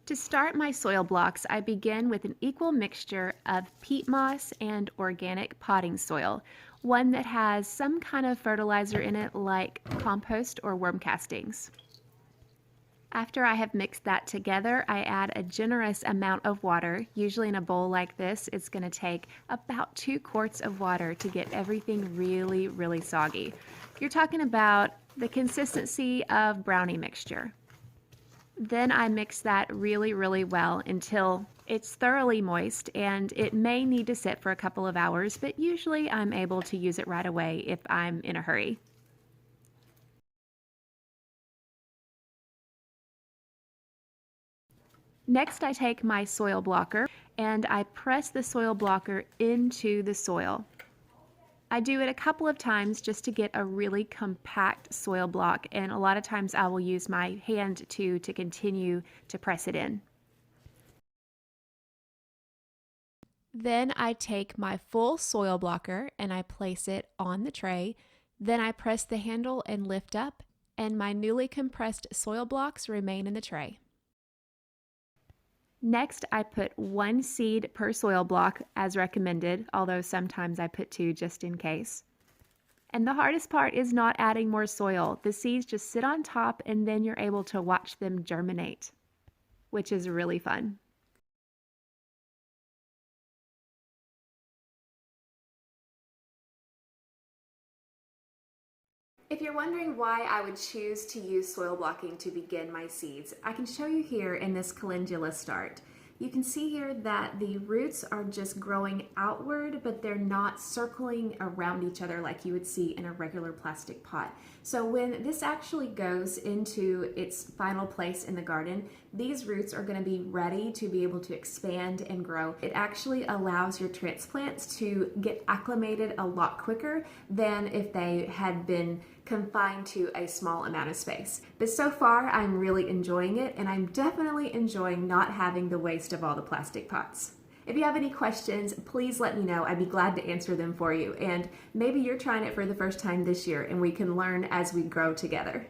To start my soil blocks, I begin with an equal mixture of peat moss and organic potting soil, one that has some kind of fertilizer in it like compost or worm castings. After I have mixed that together, I add a generous amount of water. Usually in a bowl like this, it's going to take about 2 quarts of water to get everything really, really soggy. You're talking about the consistency of brownie mixture. Then I mix that really, really well until it's thoroughly moist, and it may need to sit for a couple of hours, but usually I'm able to use it right away if I'm in a hurry. Next, I take my soil blocker and I press the soil blocker into the soil. I do it a couple of times just to get a really compact soil block, and a lot of times I will use my hand to continue to press it in. Then I take my full soil blocker and I place it on the tray. Then I press the handle and lift up, and my newly compressed soil blocks remain in the tray. Next, I put 1 seed per soil block as recommended, although sometimes I put 2 just in case. And the hardest part is not adding more soil. The seeds just sit on top and then you're able to watch them germinate, which is really fun. If you're wondering why I would choose to use soil blocking to begin my seeds, I can show you here in this calendula start. You can see here that the roots are just growing outward, but they're not circling around each other like you would see in a regular plastic pot. So when this actually goes into its final place in the garden, these roots are going to be ready to be able to expand and grow. It actually allows your transplants to get acclimated a lot quicker than if they had been confined to a small amount of space. But so far, I'm really enjoying it, and I'm definitely enjoying not having the waste of all the plastic pots. If you have any questions, please let me know. I'd be glad to answer them for you. And maybe you're trying it for the first time this year, and we can learn as we grow together.